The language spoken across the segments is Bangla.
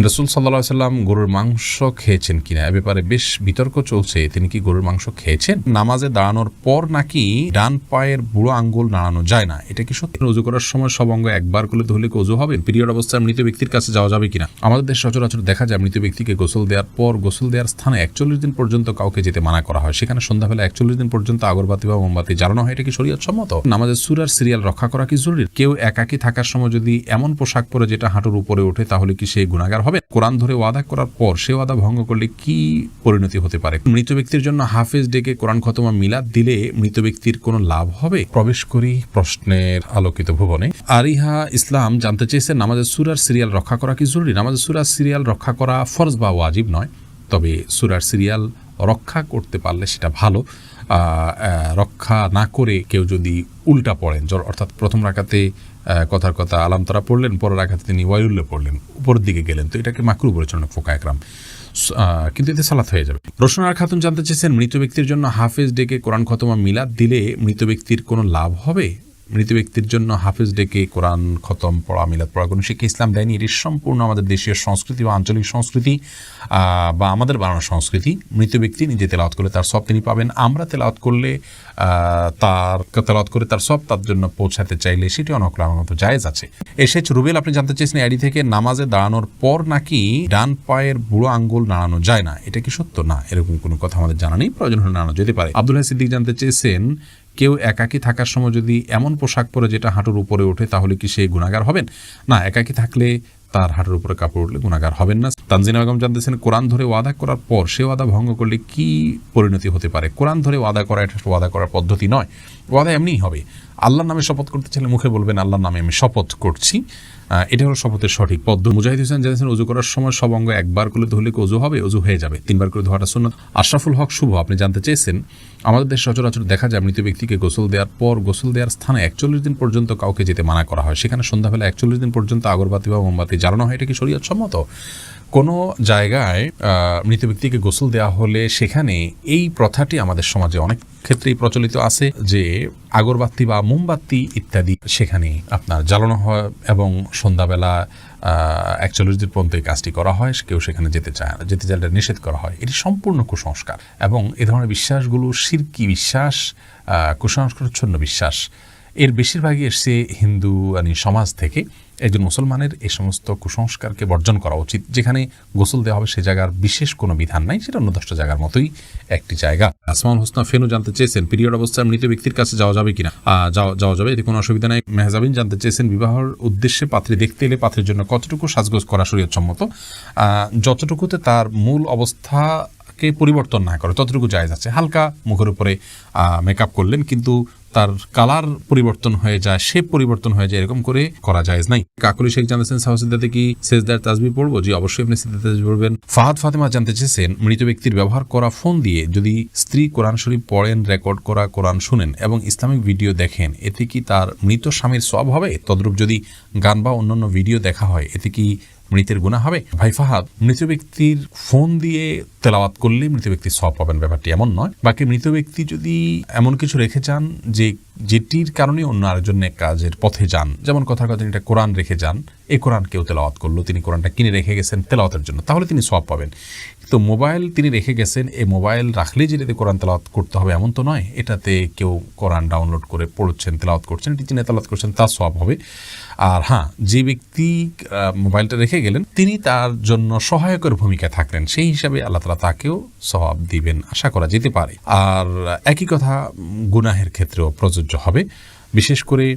রাসূল সাল্লাল্লাহু আলাইহি সাল্লাম গরুর মাংস খেয়েছেন কিনা এ ব্যাপারে বেশ বিতর্ক চলছে। তিনি কি গরুর মাংস খেয়েছেন? নামাজে দাঁড়ানোর পর নাকি ডান পায়ের বুড়ো আঙ্গুল নাড়ানো যায় না, এটা কি সত্যি? ওযু করার সময় সব অঙ্গ একবার করলে ধুলে কি ওযু হবে? পিরিয়ড অবস্থায় মৃত ব্যক্তির কাছে যাওয়া যাবে কিনা? আমাদের দেশে সচরাচর দেখা যায় মৃত ব্যক্তিকে গোসল দেওয়ার পর গোসল দেওয়ার স্থানে 41 দিন পর্যন্ত কাউকে যেতে মানা করা হয়। সেখানে সন্ধ্যাবেলা 41 দিন পর্যন্ত আগরবাতি বা মোমবাতি জ্বালানো হয়। এটা কি শরীয়ত সম্মত? নামাজের সূরার সিরিয়াল রক্ষা করা কি জরুরি? কেউ একাকী থাকার সময় যদি এমন পোশাক পরে যেটা হাঁটুর উপরে ওঠে তাহলে কি সে গুনাহগার হবে? কোরআন ধরে ওয়াদা করার পর সে ওয়াদা ভঙ্গ করলে কি পরিণতি হতে পারে? মৃত ব্যক্তির জন্য হাফেজ ডেকে কোরআন খতমা মিলাদ দিলে মৃত ব্যক্তির কোনো লাভ হবে? প্রবেশ করি প্রশ্নের আলোকিত ভুবনে। আরিহা ইসলাম জানতে চেয়েছেন, নামাজের সূরার সিরিয়াল রক্ষা করা কি জরুরি? নামাজের সূরার সিরিয়াল রক্ষা করা ফরজ বা ওয়াজিব নয়, তবে সূরার সিরিয়াল রক্ষা করতে পারলে সেটা ভালো। রক্ষা না করে কেউ যদি উল্টা পড়েন, অর্থাৎ প্রথম রাকাতে কথার কথা আলাম তারা পড়লেন, পরের রাকাতে তিনি ওয়াইউল্লাহ পড়লেন, উপরের দিকে গেলেন, তো এটাকে মাকরুহ বলেছেন ফুকাহা একরাম, কিন্তু এতে সালাত হয়ে যাবে। রোশনার খাতুন জানতে চেয়েছেন, মৃত ব্যক্তির জন্য হাফেজ ডেকে কোরআন খতমা মিলাদ দিলে মৃত ব্যক্তির কোনো লাভ হবে? মৃত ব্যক্তির জন্য হাফেজ ডেকে কোরআন খতম পড়া মিলাদ পড়া কোনো শিক্ষা ইসলাম দেয়নি। এটি সম্পূর্ণ আমাদের দেশীয় সংস্কৃতি বা আঞ্চলিক সংস্কৃতি বা আমাদের বানানো সংস্কৃতি। মৃত ব্যক্তি নিজে তেলাওয়াত করলে তার সব তিনি পাবেন, আমরা তেলাওয়াত করলে তেলাওয়াত করে তার সব তার জন্য পৌঁছাতে চাইলে সেটি অনক্লান্ত জায়েজ আছে। এসেছ রুবেল, আপনি জানতে চেয়েছেন আইডি থেকে, নামাজে দাঁড়ানোর পর নাকি ডান পায়ের বুড়ো আঙ্গুল নাড়ানো যায় না, এটা কি সত্য? না, এরকম কোনো কথা আমাদের জানা নেই, প্রয়োজন হলে নাড়ানো যেতে পারে। আব্দুল হাই সিদ্দিক জানতে চেয়েছেন, কেউ একাকী থাকার সময় যদি এমন পোশাক পরে যেটা হাঁটুর উপরে ওঠে তাহলে কি সে গুনাহগার হবেন? না, একাকী থাকলে তার হাঁটুর উপরে কাপড় উঠলে গুনাহগার হবেন না। তানজিনা বেগম জানতেছেন, কোরআন ধরে ওয়াদা করার পর সে ওয়াদা ভঙ্গ করলে কি পরিণতি হতে পারে? কোরআন ধরে ওয়াদা করা এটা ওয়াদা করার পদ্ধতি নয়, ওয়াদা এমনিই হবে। আল্লাহর নামে শপথ করতে চাইলে মুখে বলবেন আল্লাহর নামে আমি শপথ করছি, এটা হলো শপথের সঠিক পদ্ধতি। মুজাহিদ হোসেন জানিয়েছেন, ওযু করার সময় সব অঙ্গ একবার করলে ধুলে কি ওযু হবে? ওযু হয়ে যাবে, 3 বার করে ধোয়াটা সুন্নাত। আশরাফুল হক শুভ, আপনি জানতে চেয়েছেন, আমাদের দেশে সচরাচর দেখা যায় মৃত ব্যক্তিকে গোসল দেওয়ার পর গোসল দেওয়ার স্থানে 41 দিন পর্যন্ত কাউকে যেতে মানা করা হয়। সেখানে সন্ধ্যাবেলা 41 দিন পর্যন্ত আগরবাতি বা মোমবাতি জ্বালানো হয়। এটা কি শরীয়ত সম্মত? কোনো জায়গায় মৃত ব্যক্তিকে গোসল দেওয়া হলে সেখানে এই প্রথাটি আমাদের সমাজে অনেক ক্ষেত্রেই প্রচলিত আছে যে আগরবাতি বা মোমবাতি ইত্যাদি সেখানে আপনার জ্বালানো হয় এবং সন্ধ্যাবেলা 41 দিন পর্যন্ত এই কাজটি করা হয়। কেউ সেখানে যেতে চায় না, যেতে চাইলে নিষেধ করা হয়। এটি সম্পূর্ণ কুসংস্কার এবং এ ধরনের বিশ্বাসগুলো শিরকি বিশ্বাস, কুসংস্কারচ্ছন্ন বিশ্বাস। এর বেশিরভাগই এসছে হিন্দু সমাজ থেকে। একজন মুসলমানের এই সমস্ত কুসংস্কারকে বর্জন করা উচিত। যেখানে গোসল দেওয়া হবে সে জায়গার বিশেষ কোনো বিধান নাই, সেটা অন্য 10টা জায়গার মতোই একটি জায়গা। আসমাউল হোসনা ফেনু জানতে চেয়েছেন, পিরিয়ড অবস্থায় মৃত ব্যক্তির কাছে যাওয়া যাবে কিনা? যাওয়া যাবে, এতে কোনো অসুবিধা নাই। মেহজাবিন জানতে চেয়েছেন, বিবাহের উদ্দেশ্যে পাত্রী দেখতে এলে পাত্রীর জন্য কতটুকু সাজগোজ করা শরীয়ত সম্মত? যতটুকুতে তার মূল অবস্থাকে পরিবর্তন না করে ততটুকু জায়েজ আছে। হালকা মুখের উপরে মেকআপ করলেন কিন্তু তার কালার পরিবর্তন হয়ে যায়, শেপ পরিবর্তন হয়ে যায়, এরকম করে করা জায়েজ নাই। কাকুলি শেখ জানতেছেন, সাহসিদাতে কি সেজদার তাসবিহ পড়বো? জি, অবশ্যই আপনি সেজদার তাসবিহ পড়বেন। ফাহাদ ফাতেমা জানতে চেয়েছেন, মৃত ব্যক্তির ব্যবহার করা ফোন দিয়ে যদি স্ত্রী কোরআন শরীফ পড়েন, রেকর্ড করা কোরআন শুনেন এবং ইসলামিক ভিডিও দেখেন, এতে কি তার মৃত স্বামীর সওয়াব হবে? তদ্রূপ যদি গান বা অন্যান্য ভিডিও দেখা হয়, এতে কি মৃতের গুনাহ হবে? ভাই ফাহাদ, মৃত ব্যক্তির ফোন দিয়ে তেলাওয়াত করলে মৃত ব্যক্তির সওয়াব পাবেন, ব্যাপারটি এমন নয়। বাকি মৃত ব্যক্তি যদি এমন কিছু রেখে যান যেটির কারণে অন্য আরেকজন কাজের পথে যান, যেমন কথার কথা তিনি একটা কোরআন রেখে যান, এই কোরআন কেউ তেলাওয়াত করলো, তিনি কোরআনটা কিনে রেখে গেছেন তেলাওয়াতের জন্য, তাহলে তিনি সওয়াব পাবেন। তো মোবাইল তিনি রেখে গেছেন, এই মোবাইল রাখলেই যেটাতে কোরআন তেলাওয়াত করতে হবে এমন তো নয়। এটাতে কেউ কোরআন ডাউনলোড করে পড়ছেন, তেলাওয়াত করছেন, এটি চিনে তেলাওয়াত করছেন, তার সওয়াব হবে। আর হ্যাঁ, যে ব্যক্তি মোবাইলটা রেখে গেলেন তিনি তার জন্য সহায়কের ভূমিকা থাকলেন, সেই হিসাবে আল্লাহ তাআলা তাকেও সওয়াব দিবেন, আশা করা যেতে পারে। আর একই কথা গুনাহের ক্ষেত্রেও প্রযোজ্য হবে। বিশেষ করে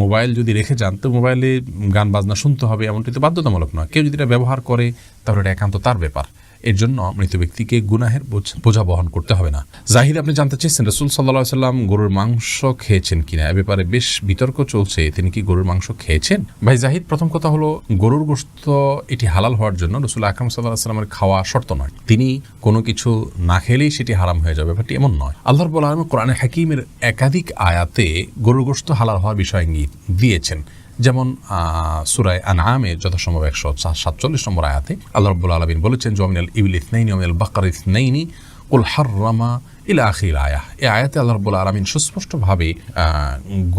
মোবাইল যদি রেখে যান তো মোবাইলে গান বাজনা শুনতে হবে এমনটি তো বাধ্যতামূলক নয়। কেউ যদি এটা ব্যবহার করে তাহলে এটা একান্ত তার ব্যাপার, এর জন্য মৃত ব্যক্তিকে গুনাহের বোঝা বহন করতে হবে না। জাহিদ, আপনি জানতে চেয়েছেন, রাসূল সাল্লাল্লাহু আলাইহি সাল্লাম গরুর মাংস খেয়েছেন কিনা এ ব্যাপারে বেশ বিতর্ক চলছে, তিনি কি গরুর মাংস খেয়েছেন? ভাই জাহিদ, প্রথম কথা হলো গরুর গোশত এটি হালাল হওয়ার জন্য রাসূল আকরাম সাল্লাল্লাহু আলাইহি সাল্লামের খাওয়া শর্ত নয়। তিনি কোনো কিছু না খেলেই সেটি হারাম হয়ে যাবে, ব্যাপারটি এমন নয়। আল্লাহ রাব্বুল আলামিন কোরআনে হাকীমের একাধিক আয়াতে গরুর গোশত হালাল হওয়ার বিষয় ইঙ্গিত দিয়েছেন। যেমন সূরা আনআমে যথাসম্ভব 147 নম্বর আয়াতে আল্লাহ রাব্বুল আলামিন বলেছেন, মিনাল ইবলি ইসনাইনি ওয়া মিনাল বাকারি ইসনাইনি কুল হাররামা ইলা আখির আয়াহ। এই আয়াতে আল্লাহ রাব্বুল আলামিন সুস্পষ্টভাবে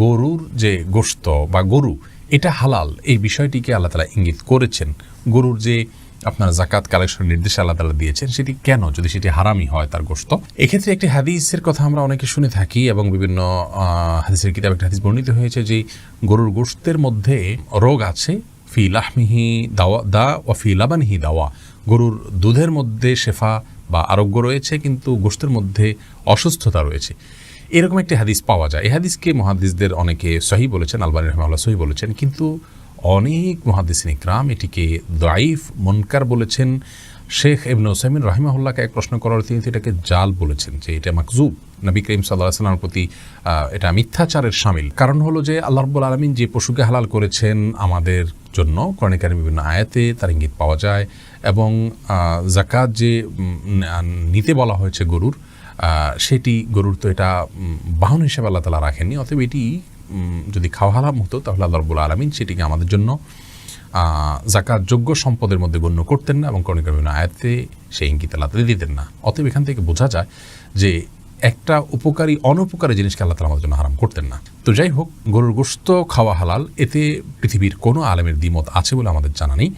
গরুর যে গোশত বা গরু এটা হালাল, এই বিষয়টিকে আল্লাহ তাআলা ইঙ্গিত করেছেন। গরুর যে আপনার জাকাত কালেকশনের নির্দেশ আল্লাহ তাআলা দিয়েছেন, সেটি কেন, যদি সেটি হারামই হয় তার গোশত। এক্ষেত্রে একটি হাদিসের কথা আমরা অনেকে শুনে থাকি এবং বিভিন্ন হাদিসের কিতাবে একটা হাদিস বর্ণিত হয়েছে যে গরুর গোশতের মধ্যে রোগ আছে, ফি লাহমিহি দাওয়া দা ও ফি লাবানিহি দাওয়া, গরুর দুধের মধ্যে শেফা বা আরোগ্য রয়েছে, কিন্তু গোশতের মধ্যে অসুস্থতা রয়েছে। এরকম একটি হাদিস পাওয়া যায়। এই হাদিসকে মুহাদ্দিসদের অনেকে সহিহ বলেছেন, আলবানী রাহিমাহুল্লাহ সহিহ বলেছেন, কিন্তু অনেক মুহাদ্দিসিন ইকরাম এটিকে দাঈফ মুনকার বলেছেন। শেখ ইবনে উসাইমিন রাহিমাহুল্লাহকে এক প্রশ্ন করার তিনি এটাকে জাল বলেছেন, যে এটা মাকজুব, নবী করিম সাল্লাল্লাহু আলাইহি ওয়াসাল্লামের প্রতি এটা মিথ্যাচারের শামিল। কারণ হলো যে আল্লাহ রাব্বুল আলামিন যে পশুকে হালাল করেছেন আমাদের জন্য, কোরআনে কারিমে বিভিন্ন আয়াতে তার ইঙ্গিত পাওয়া যায়, এবং যাকাত যে নিতে বলা হয়েছে গরুর, সেটি গরুর তো এটা বাহন হিসেবে আল্লাহ তাআলা রাখেননি। অতএব এটি যদি খাওয়া হারাম হতো তাহলে আল্লাহ রাব্বুল আলামিন সেটিকে আমাদের জন্য যাকাত যোগ্য সম্পদের মধ্যে গণ্য করতেন না, এবং কোরআনে কারিমে আয়াতে সেই ইঙ্গিত আল্লাহ তাআলা দিতেন না। অতএব এখান থেকে বোঝা যায় যে একটা উপকারী অনুপকারী জিনিসকে আল্লাহ তাআলা আমাদের জন্য হারাম করতেন না। তো যাই হোক, গরুর গোশত খাওয়া হালাল, এতে পৃথিবীর কোনো আলেমের দ্বিমত আছে বলে আমাদের জানা নেই,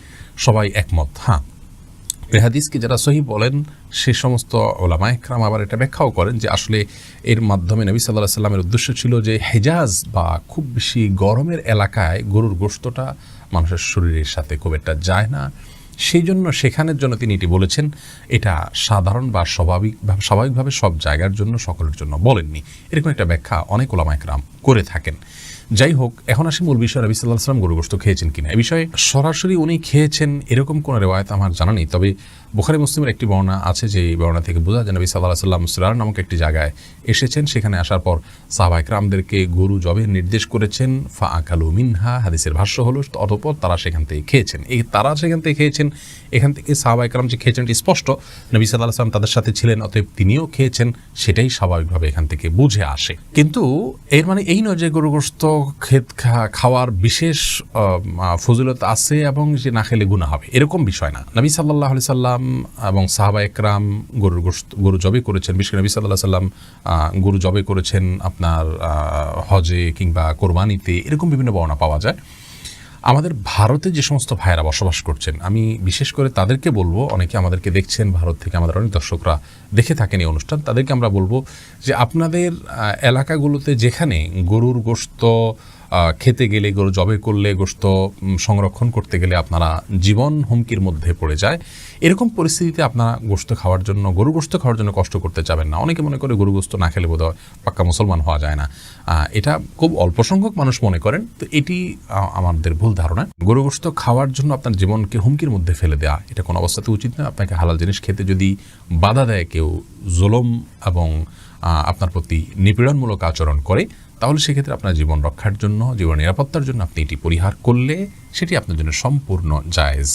সবাই একমত। হ্যাঁ, এই হাদিসকে যারা সহিহ বলেন সে সমস্ত ওলামায়ে কেরাম আবার এটা ব্যাখ্যাও করেন যে আসলে এর মাধ্যমে নবী সাল্লাল্লাহু আলাইহি ওয়াসাল্লামের উদ্দেশ্য ছিল যে হেজাজ বা খুব বেশি গরমের এলাকায় গরুর গোশতটা মানুষের শরীরের সাথে খুব একটা যায় না, সেই জন্য সেখানের জন্য তিনি এটি বলেছেন। এটা সাধারণ বা স্বাভাবিকভাবে সব জায়গার জন্য, সকলের জন্য বলেননি। এরকম একটা ব্যাখ্যা অনেক ওলামায়ে কেরাম করে থাকেন। যাই হোক, এখন আসি মূল বিষয়, নবী সাল্লাল্লাহু আলাইহি ওয়াসাল্লাম গরুর গোশত খেয়েছেন কিনা। এই বিষয়ে সরাসরি উনি খেয়েছেন এরকম কোনো রিওয়ায়াত আমার জানা নেই, তবে বুখারী মুসলিমের একটি বর্ণনা আছে, যে এই বর্ণনা থেকে বোঝা যায় নবী সাল্লাল্লাহু আলাইহি ওয়াসাল্লাম সিরার নামক একটি জায়গায় এসেছেন। সেখানে আসার পর সাহাবায়ে কেরামদেরকে গরু জবের নির্দেশ করেছেন, ফা আকালু মিনহা, হাদিসের ভাষ্য হলো অতঃপর তারা সেখান থেকে খেয়েছেন। তারা সেখান থেকে খেয়েছেন, এখান থেকে সাহাবায়ে কেরাম যে খেয়েছেন এটি স্পষ্ট, নবী সাল্লাল্লাহু আলাইহি ওয়াসাল্লাম তাদের সাথে ছিলেন, অতএব তিনিও খেয়েছেন, সেটাই স্বাভাবিকভাবে এখান থেকে বুঝে আসে। কিন্তু এর মানে এই নয় যে গরু গোশত খাওয়ার বিশেষ ফজিলত আছে এবং যে না খেলে গুনাহ হবে, এরকম বিষয় না। নবী সাল্লাল্লাহু আলাইহি সাল্লাম এবং সাহাবায়ে কেরাম গরু জবে করেছেন, বিশেষ করে নবী সাল্লাল্লাহু আলাইহি সাল্লাম গরু জবে করেছেন আপনার হজে কিংবা কোরবানিতে, এরকম বিভিন্ন বর্ণনা পাওয়া যায়। আমাদের ভারতে যে সমস্ত ভাইয়েরা বসবাস করছেন, আমি বিশেষ করে তাদেরকে বলবো, অনেকে আমাদেরকে দেখছেন ভারত থেকে, আমাদের অনেক দর্শকরা দেখে থাকেন এই অনুষ্ঠান, তাদেরকে আমরা বলবো যে আপনাদের এলাকাগুলোতে যেখানে গরুর গোশত খেতে গেলে, গরু জবে করলে, গোশত সংরক্ষণ করতে গেলে আপনারা জীবন হুমকির মধ্যে পড়ে যায়, এরকম পরিস্থিতিতে আপনারা গোশত খাওয়ার জন্য, গরু গোশত খাওয়ার জন্য কষ্ট করতে যাবেন না। অনেকে মনে করে গরু গোশত না খেলে বোধহয় পাক্কা মুসলমান হওয়া যায় না, এটা খুব অল্প সংখ্যক মানুষ মনে করেন। তো এটি আমাদের ভুল ধারণা। গরু গোশত খাওয়ার জন্য আপনার জীবনকে হুমকির মধ্যে ফেলে দেওয়া এটা কোনো অবস্থাতে উচিত নয়। আপনাকে হালাল জিনিস খেতে যদি বাধা দেয় কেউ, জুলুম এবং আপনার প্রতি নিপীড়নমূলক আচরণ করে, তাহলে সেক্ষেত্রে আপনার জীবন রক্ষার জন্য, জীবন নিরাপত্তার জন্য আপনি এটি পরিহার করলে সেটি আপনার জন্য সম্পূর্ণ জায়েজ।